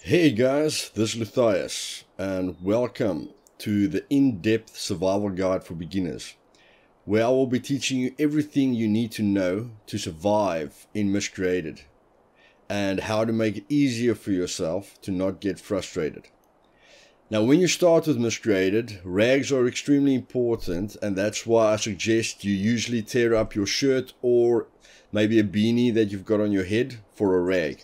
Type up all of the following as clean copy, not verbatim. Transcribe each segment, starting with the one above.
Hey guys, this is Luthais, and welcome to the in-depth survival guide for beginners, where I will be teaching you everything you need to know to survive in Miscreated, and how to make it easier for yourself to not get frustrated. Now, when you start with Miscreated, rags are extremely important, and that's why I suggest you usually tear up your shirt or maybe a beanie that you've got on your head for a rag.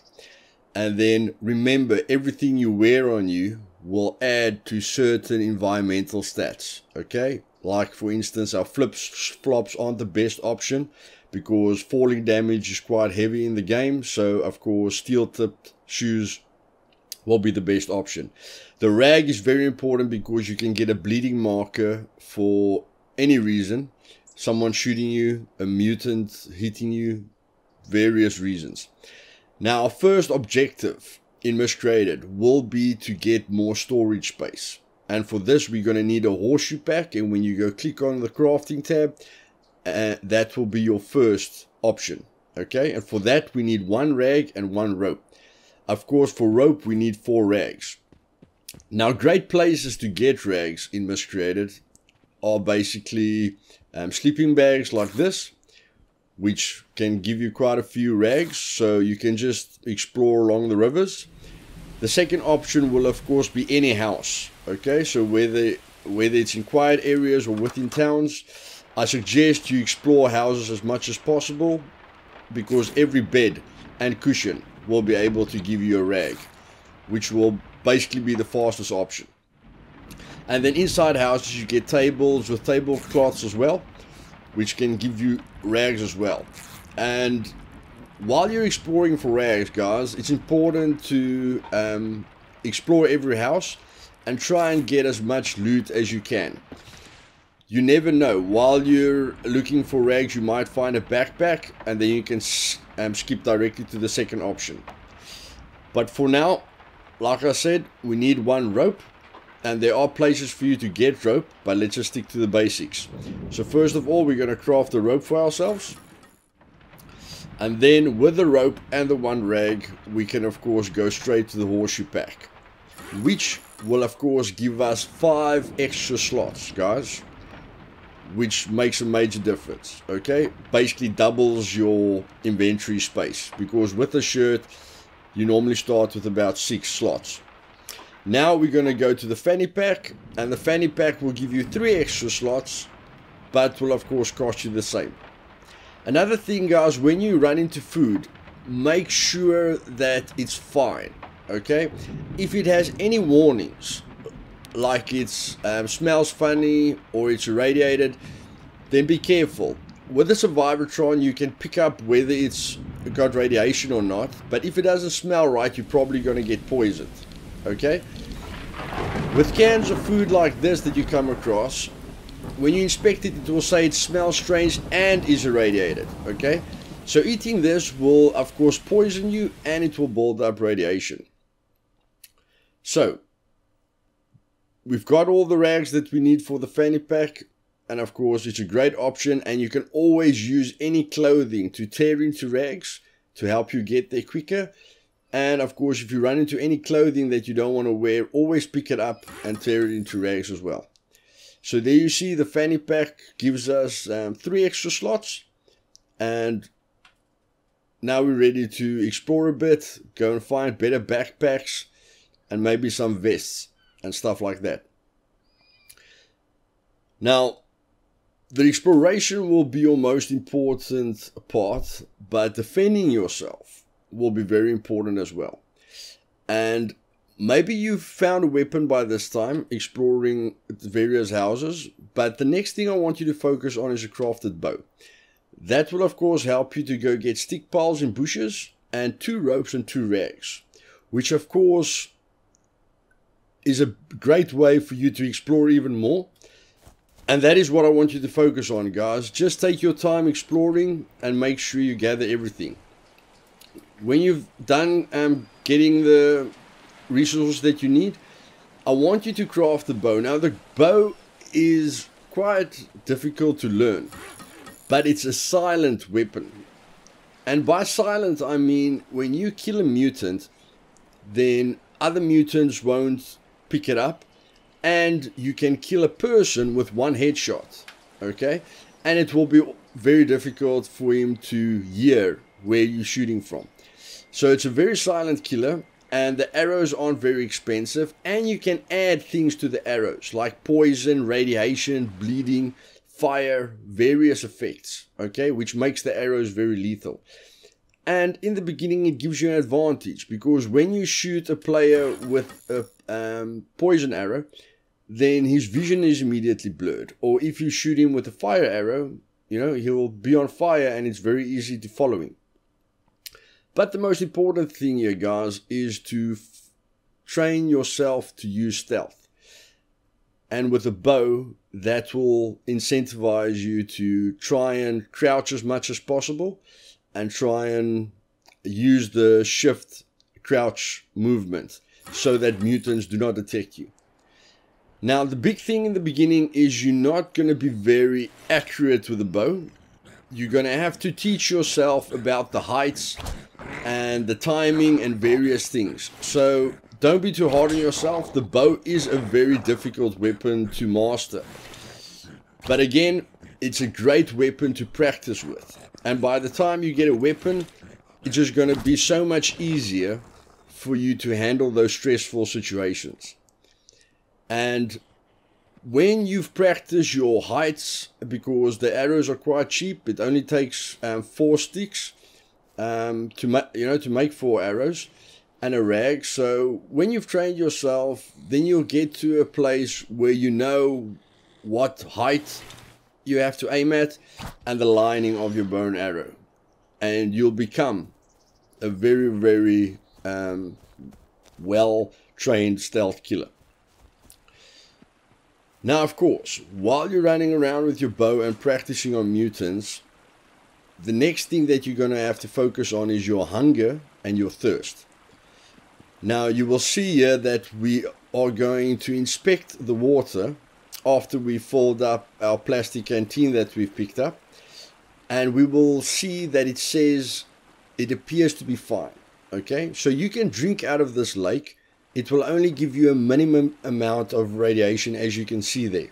And then remember, everything you wear on you will add to certain environmental stats, okay? Like, for instance, our flops aren't the best option because falling damage is quite heavy in the game. So, of course, steel-tipped shoes will be the best option. The rag is very important because you can get a bleeding marker for any reason. Someone shooting you, a mutant hitting you, various reasons. Now, our first objective in Miscreated will be to get more storage space. And for this, we're going to need a horseshoe pack. And when you go click on the crafting tab, that will be your first option. Okay, and for that, we need one rag and one rope. Of course, for rope, we need 4 rags. Now, great places to get rags in Miscreated are basically sleeping bags like this, which can give you quite a few rags, so you can just explore along the rivers. The second option will of course be any house, okay? So whether it's in quiet areas or within towns, I suggest you explore houses as much as possible, because every bed and cushion will be able to give you a rag, which will basically be the fastest option. And then inside houses you get tables with tablecloths as well, which can give you rags as well. And while you're exploring for rags, guys, it's important to explore every house and try and get as much loot as you can. You never know, while you're looking for rags, you might find a backpack, and then you can skip directly to the second option. But for now, like I said, we need one rope. And there are places for you to get rope, but let's just stick to the basics. So first of all, we're going to craft a rope for ourselves. And then with the rope and the one rag, we can of course go straight to the horseshoe pack, which will of course give us 5 extra slots, guys, which makes a major difference, okay? Basically doubles your inventory space, because with a shirt, you normally start with about 6 slots. Now we're going to go to the fanny pack, and the fanny pack will give you 3 extra slots, but will of course cost you the same. Another thing, guys, when you run into food, make sure that it's fine, okay? If it has any warnings, like it smells funny or it's irradiated, then be careful. With the Survivortron, you can pick up whether it's got radiation or not, but if it doesn't smell right, you're probably going to get poisoned. Okay, with cans of food like this that you come across, when you inspect it, it will say it smells strange and is irradiated. Okay, so eating this will of course poison you, and it will build up radiation. So we've got all the rags that we need for the fanny pack, and of course it's a great option, and you can always use any clothing to tear into rags to help you get there quicker. And of course, if you run into any clothing that you don't want to wear, always pick it up and tear it into rags as well. So there you see, the fanny pack gives us 3 extra slots. And now we're ready to explore a bit, go and find better backpacks and maybe some vests and stuff like that. Now, the exploration will be your most important part, but defending yourself will be very important as well. And maybe you've found a weapon by this time exploring various houses, but the next thing I want you to focus on is a crafted bow. That will of course help you to go get stick piles in bushes and 2 ropes and 2 rags, which of course is a great way for you to explore even more. And that is what I want you to focus on, guys. Just take your time exploring and make sure you gather everything. When you've done getting the resources that you need, I want you to craft the bow. Now, the bow is quite difficult to learn, but it's a silent weapon. And by silent, I mean when you kill a mutant, then other mutants won't pick it up, and you can kill a person with one headshot, okay? And it will be very difficult for him to hear where you're shooting from. So it's a very silent killer, and the arrows aren't very expensive, and you can add things to the arrows like poison, radiation, bleeding, fire, various effects, okay, which makes the arrows very lethal. And in the beginning it gives you an advantage, because when you shoot a player with a poison arrow, then his vision is immediately blurred. Or if you shoot him with a fire arrow, you know, he'll be on fire and it's very easy to follow him. But the most important thing here, guys, is to train yourself to use stealth. And with a bow, that will incentivize you to try and crouch as much as possible and try and use the shift crouch movement so that mutants do not detect you. Now, the big thing in the beginning is you're not going to be very accurate with a bow. You're going to have to teach yourself about the heights and the timing and various things. So don't be too hard on yourself. The bow is a very difficult weapon to master. But again, it's a great weapon to practice with. And by the time you get a weapon, it's just going to be so much easier for you to handle those stressful situations. And when you've practiced your heights, because the arrows are quite cheap, it only takes 4 sticks to make 4 arrows and a rag. So when you've trained yourself, then you'll get to a place where you know what height you have to aim at and the lining of your bow and arrow, and you'll become a very, very well trained stealth killer. Now, of course, while you're running around with your bow and practicing on mutants, the next thing that you're going to have to focus on is your hunger and your thirst. Now, you will see here that we are going to inspect the water after we filled up our plastic canteen that we've picked up. And we will see that it says it appears to be fine. Okay, so you can drink out of this lake. It will only give you a minimum amount of radiation, as you can see there.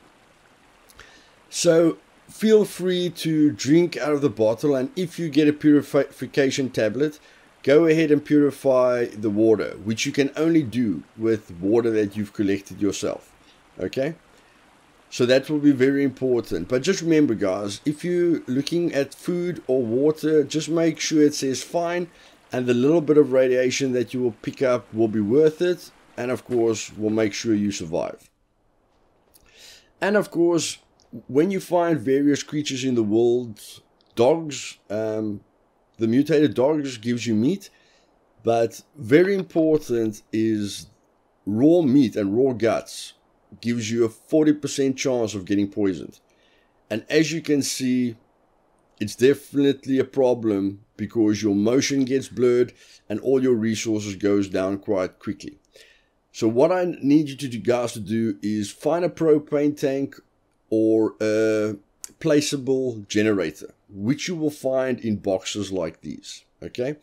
So feel free to drink out of the bottle, and if you get a purification tablet, go ahead and purify the water, which you can only do with water that you've collected yourself. Okay, so that will be very important. But just remember, guys, if you're looking at food or water, just make sure it says fine, and the little bit of radiation that you will pick up will be worth it, and of course will make sure you survive. And of course, when you find various creatures in the world, dogs, the mutated dogs gives you meat, but very important is raw meat and raw guts gives you a 40% chance of getting poisoned. And as you can see, it's definitely a problem because your motion gets blurred and all your resources goes down quite quickly. So what I need you guys to do is find a propane tank or a placeable generator, which you will find in boxes like these. Okay.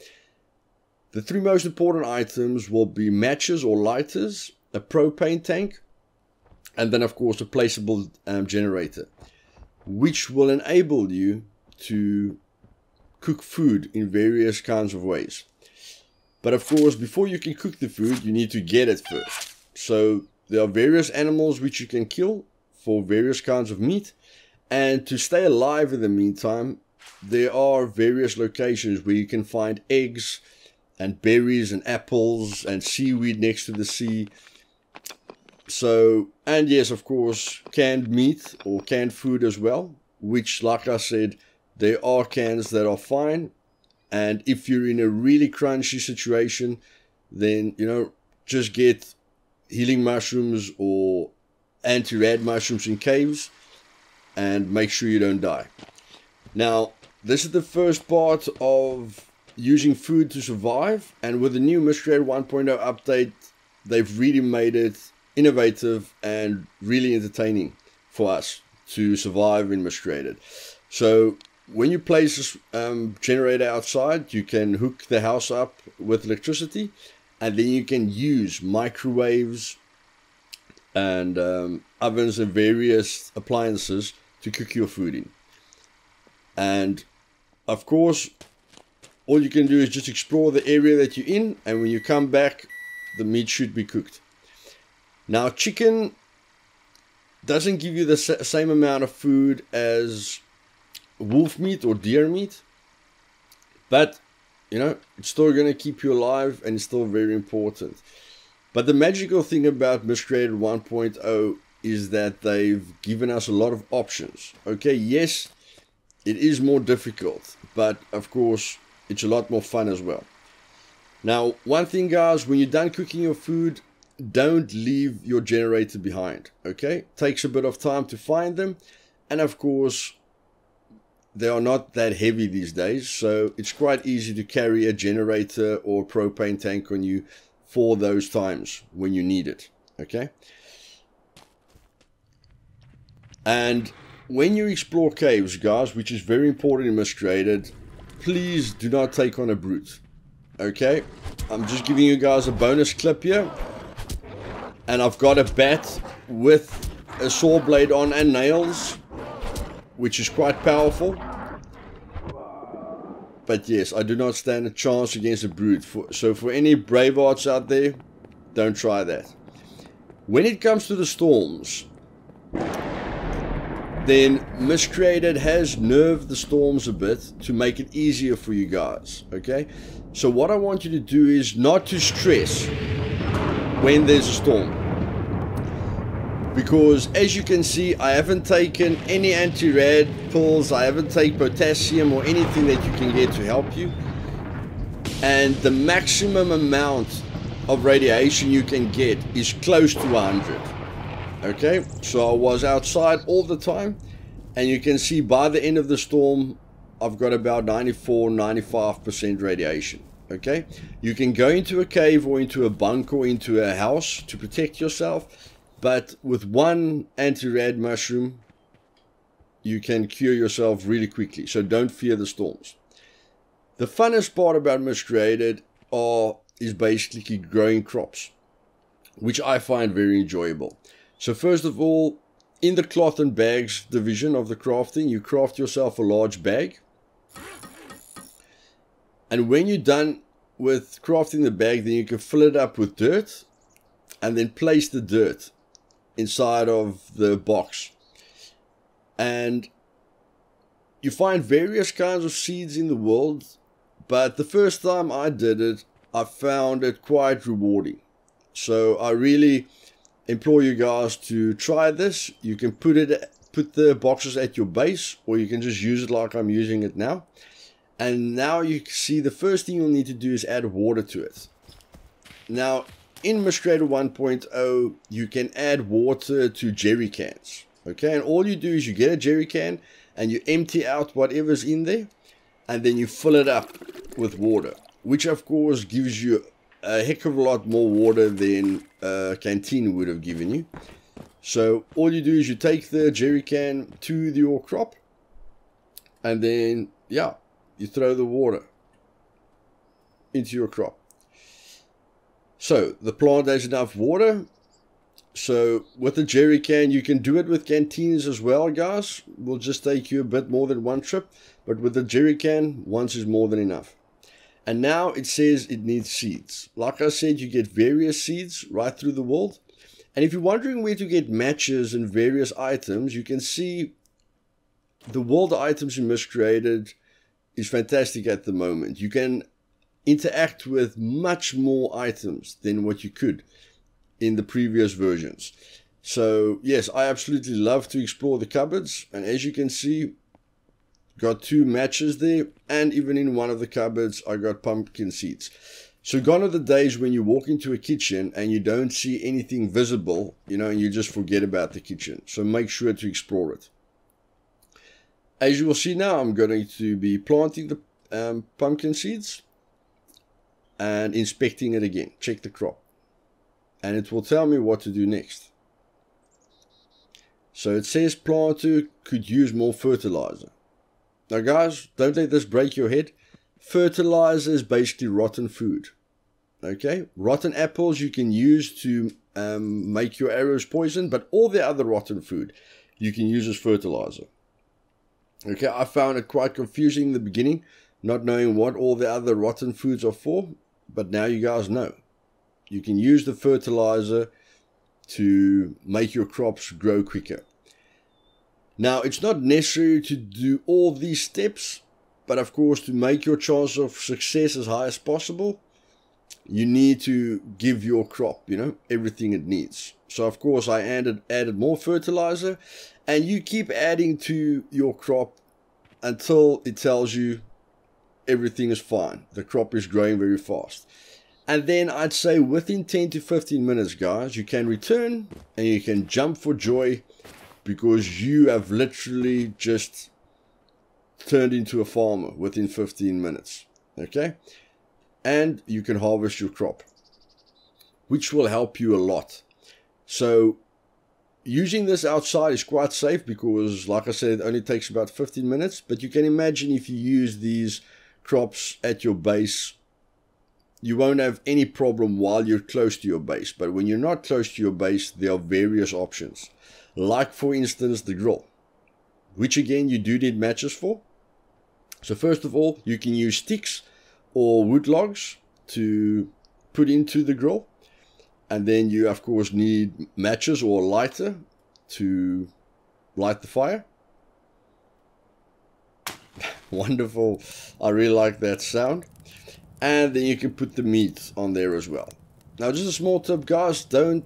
The 3 most important items will be matches or lighters, a propane tank, and then of course a placeable generator, which will enable you to cook food in various kinds of ways. But of course, before you can cook the food, you need to get it first. So there are various animals which you can kill for various kinds of meat. And to stay alive in the meantime, there are various locations where you can find eggs and berries and apples and seaweed next to the sea. So, and yes, of course, canned meat or canned food as well, which, like I said, there are cans that are fine. And if you're in a really crunchy situation, then, you know, just get healing mushrooms or anti-rad mushrooms in caves and make sure you don't die. Now, this is the first part of using food to survive. And with the new Miscreated 1.0 update, they've really made it innovative and really entertaining for us to survive in Miscreated. So when you place this generator outside, you can hook the house up with electricity, And then you can use microwaves and ovens and various appliances to cook your food in. And of course, all you can do is just explore the area that you're in, and when you come back, the meat should be cooked. Now, chicken doesn't give you the same amount of food as wolf meat or deer meat, but you know, it's still going to keep you alive, and it's still very important. But the magical thing about Miscreated 1.0 is that they've given us a lot of options. Okay, yes, it is more difficult, but of course, it's a lot more fun as well. Now, one thing, guys, when you're done cooking your food, don't leave your generator behind, okay? Takes a bit of time to find them, and of course, they are not that heavy these days, so it's quite easy to carry a generator or propane tank on you for those times when you need it, okay? And when you explore caves, guys, which is very important in Miscreated, please do not take on a brute, okay? I'm just giving you guys a bonus clip here, and I've got a bat with a saw blade on and nails, which is quite powerful. But yes, I do not stand a chance against a brute. So for any bravehearts out there, don't try that. When it comes to the storms, then Miscreated has nerfed the storms a bit to make it easier for you guys, okay? So what I want you to do is not to stress when there's a storm. Because as you can see, I haven't taken any anti-rad pills, I haven't taken potassium or anything that you can get to help you. And the maximum amount of radiation you can get is close to 100. Okay, so I was outside all the time, and you can see by the end of the storm, I've got about 94-95% radiation. Okay, you can go into a cave or into a bunker or into a house to protect yourself, but with one anti-rad mushroom, you can cure yourself really quickly, so don't fear the storms. The funnest part about Miscreated is basically growing crops, which I find very enjoyable. So first of all, in the cloth and bags division of the crafting, you craft yourself a large bag. And when you're done with crafting the bag, then you can fill it up with dirt and then place the dirt inside of the box. And you find various kinds of seeds in the world, but the first time I did it, I found it quite rewarding. So I really implore you guys to try this. You can put the boxes at your base, or you can just use it like I'm using it now. And now you can see the first thing you'll need to do is add water to it. Now in Miscreated 1.0 you can add water to jerry cans, okay? And all you do is you get a jerry can and you empty out whatever's in there, and then you fill it up with water, which of course gives you a heck of a lot more water than a canteen would have given you. So all you do is you take the jerry can to your crop, and then yeah, you throw the water into your crop. So the plant has enough water. So with the jerry can, you can do it with canteens as well, guys. It will just take you a bit more than one trip, but with the jerry can, once is more than enough. And now it says it needs seeds. Like I said, you get various seeds right through the world. And if you're wondering where to get matches and various items, you can see the world items in Miscreated is fantastic at the moment. You can interact with much more items than what you could in the previous versions. So yes, I absolutely love to explore the cupboards, and as you can see, got 2 matches there, and even in one of the cupboards I got pumpkin seeds. So gone are the days when you walk into a kitchen and you don't see anything visible, you know, and you just forget about the kitchen. So make sure to explore it. As you will see now, I'm going to be planting the pumpkin seeds and inspecting it again. Check the crop. And it will tell me what to do next. So it says planter could use more fertilizer. Now guys, don't let this break your head. Fertilizer is basically rotten food. Okay, rotten apples you can use to make your arrows poison, but all the other rotten food you can use as fertilizer. Okay, I found it quite confusing in the beginning, not knowing what all the other rotten foods are for, but now you guys know. You can use the fertilizer to make your crops grow quicker. Now, it's not necessary to do all these steps, but of course, to make your chance of success as high as possible, you need to give your crop, everything it needs. So, of course, I added more fertilizer, and you keep adding to your crop until it tells you everything is fine. The crop is growing very fast. And then I'd say within 10 to 15 minutes, guys, you can return and you can jump for joy because you have literally just turned into a farmer within 15 minutes. Okay? And you can harvest your crop, which will help you a lot. So using this outside is quite safe because, like I said, it only takes about 15 minutes. But you can imagine if you use these crops at your base, you won't have any problem while you're close to your base. But when you're not close to your base, there are various options. Like, for instance, the grill, which again you do need matches for. So first of all, you can use sticks or wood logs to put into the grill. And then you, of course, need matches or a lighter to light the fire. Wonderful. I really like that sound. And then you can put the meat on there as well. Now, just a small tip, guys. Don't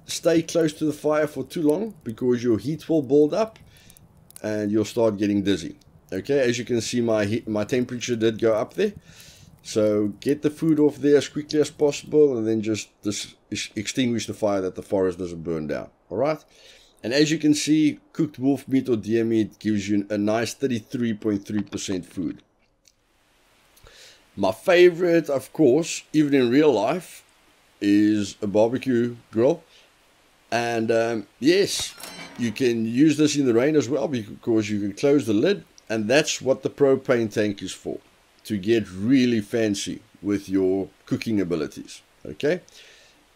stay close to the fire for too long because your heat will build up and you'll start getting dizzy. Okay, as you can see, my temperature did go up there. So get the food off there as quickly as possible and then just extinguish the fire that the forest doesn't burn down. Alright? And as you can see, cooked wolf meat or deer meat gives you a nice 33.3% food. My favorite, of course, even in real life, is a barbecue grill. And yes, you can use this in the rain as well because you can close the lid. And that's what the propane tank is for, to get really fancy with your cooking abilities. Okay,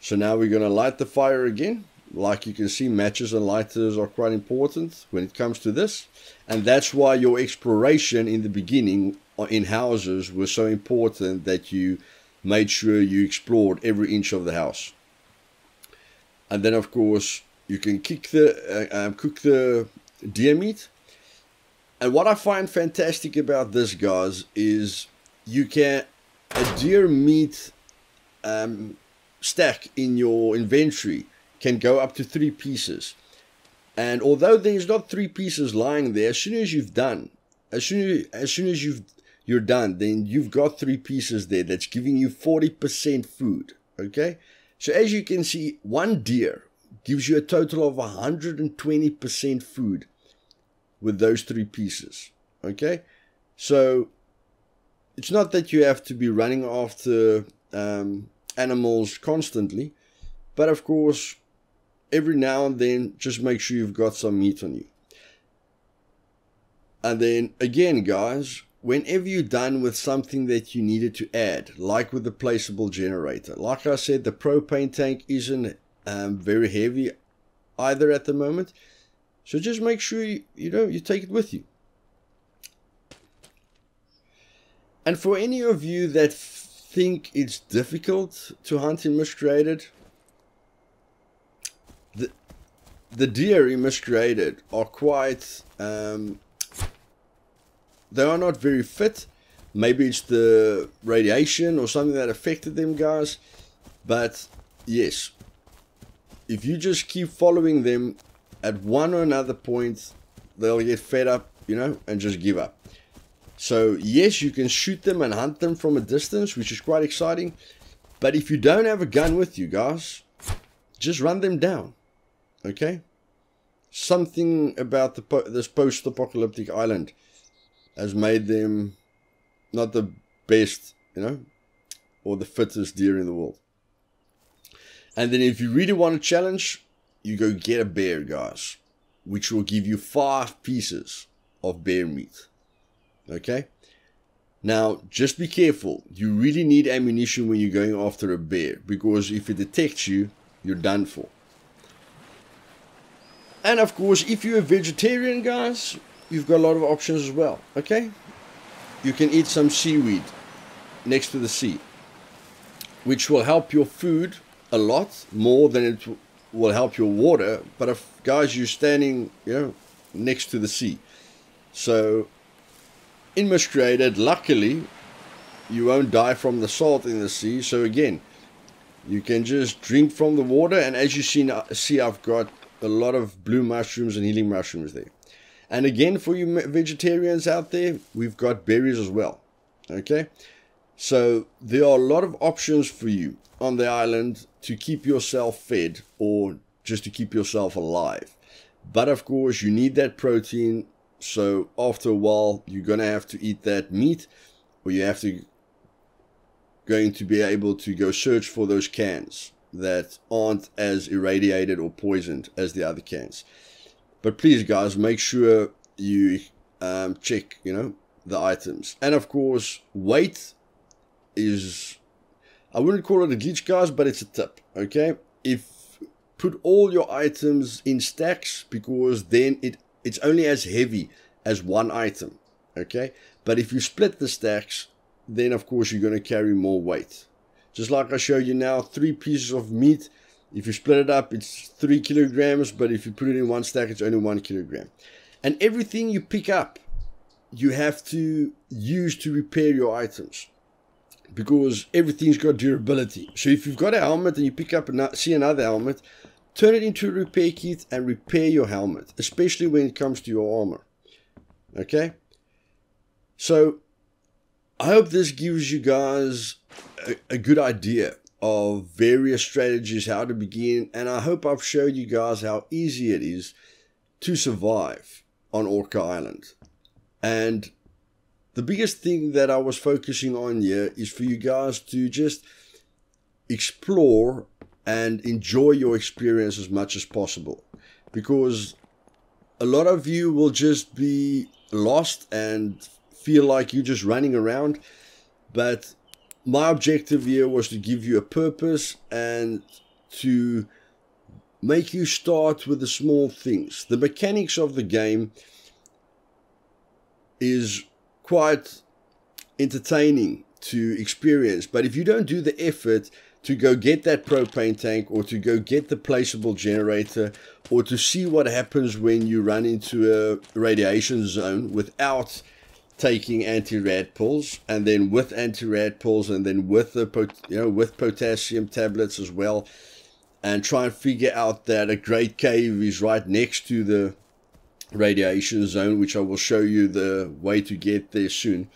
so now we're going to light the fire again. Like you can see, matches and lighters are quite important when it comes to this. And that's why your exploration in the beginning in houses was so important, that you made sure you explored every inch of the house. And then, of course, you can cook the deer meat. And what I find fantastic about this, guys, is a deer meat stack in your inventory can go up to 3 pieces. And although there's not 3 pieces lying there, as soon as you're done, then you've got 3 pieces there. That's giving you 40% food. Okay, so as you can see, one deer gives you a total of 120% food with those 3 pieces. Okay, so it's not that you have to be running after animals constantly, but of course, every now and then, just make sure you've got some meat on you. And then again, guys, whenever you're done with something that you needed to add, like with the placeable generator, like I said, the propane tank isn't very heavy either at the moment. So just make sure you take it with you. And for any of you that think it's difficult to hunt in Miscreated, the deer in Miscreated are quite, they are not very fit. Maybe it's the radiation or something that affected them, guys. But yes, if you just keep following them, at one or another point, they'll get fed up, and just give up. So yes, you can shoot them and hunt them from a distance, which is quite exciting. But if you don't have a gun with you, guys, just run them down. Okay? Something about this post-apocalyptic island has made them not the best, or the fittest deer in the world. And then if you really want a challenge, you go get a bear, guys, which will give you 5 pieces of bear meat. Okay? Now, just be careful. You really need ammunition when you're going after a bear, because if it detects you, you're done for. And of course, if you're a vegetarian, guys, you've got a lot of options as well, okay? You can eat some seaweed next to the sea, which will help your food a lot more than it will help your water. But if, guys, you're standing, next to the sea. So in Miscreated, luckily, you won't die from the salt in the sea. So again, you can just drink from the water. And as you see, I've got a lot of blue mushrooms and healing mushrooms there. And again, for you vegetarians out there, we've got berries as well. Okay? So there are a lot of options for you on the island to keep yourself fed or just to keep yourself alive. But of course, you need that protein. So after a while, you're going to have to eat that meat, or you have to going to be able to go search for those cans that aren't as irradiated or poisoned as the other cans. But please, guys, make sure you check, the items. And of course, weight is, I wouldn't call it a glitch, guys, but it's a tip, okay? Put all your items in stacks, because then it's only as heavy as one item, okay? But if you split the stacks, then of course you're going to carry more weight. Just like I showed you now, 3 pieces of meat. If you split it up, it's 3 kilograms, but if you put it in one stack, it's only 1 kilogram. And everything you pick up, you have to use to repair your items, because everything's got durability. So if you've got a helmet and you pick up see another helmet, turn it into a repair kit and repair your helmet, especially when it comes to your armor. Okay? So I hope this gives you guys a good idea of various strategies, how to begin, and I hope I've showed you guys how easy it is to survive on Orca Island. And the biggest thing that I was focusing on here is for you guys to just explore and enjoy your experience as much as possible, because a lot of you will just be lost and feel like you're just running around. But my objective here was to give you a purpose and to make you start with the small things. The mechanics of the game is quite entertaining to experience, but if you don't do the effort to go get that propane tank, or to go get the placeable generator, or to see what happens when you run into a radiation zone without taking anti-rad pills, and then with anti-rad pills, and then with the with potassium tablets as well, and try and figure out that a great cave is right next to the radiation zone, which I will show you the way to get there soon,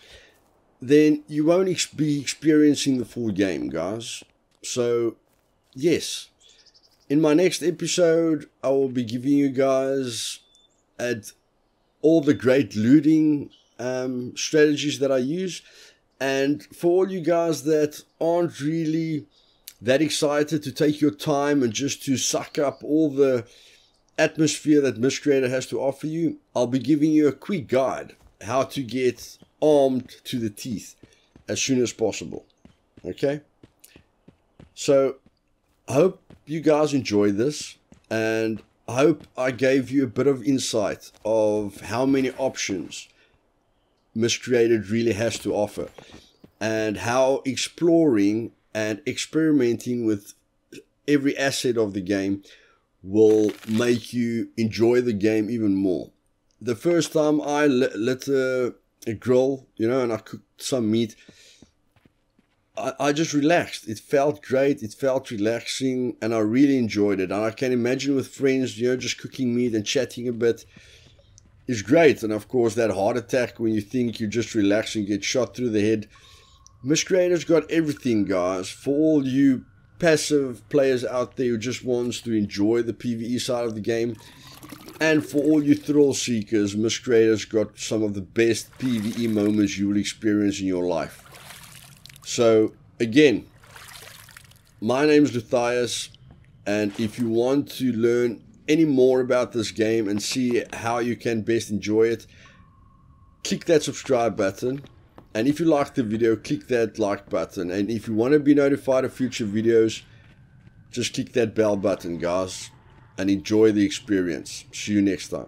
then you won't be experiencing the full game, guys. So yes, in my next episode I will be giving you guys all the great looting strategies that I use. And for all you guys that aren't really that excited to take your time and just to suck up all the atmosphere that Miscreated has to offer you, I'll be giving you a quick guide how to get armed to the teeth as soon as possible. Okay, so I hope you guys enjoyed this, and I hope I gave you a bit of insight of how many options Miscreated really has to offer, and how exploring and experimenting with every asset of the game will make you enjoy the game even more. The first time I lit a grill, and I cooked some meat, I just relaxed. It felt great. It felt relaxing, and I really enjoyed it. And I can imagine with friends, just cooking meat and chatting a bit is great. And of course, that heart attack when you think you're just relaxing, get shot through the head. Miscreated's got everything, guys. For all you passive players out there who just wants to enjoy the PvE side of the game, and for all you thrill seekers, Miscreated's got some of the best PvE moments you will experience in your life. So again, my name is Luthais, and if you want to learn any more about this game and see how you can best enjoy it, click that subscribe button And if you liked the video, click that like button. And if you want to be notified of future videos, just click that bell button, guys. And enjoy the experience. See you next time.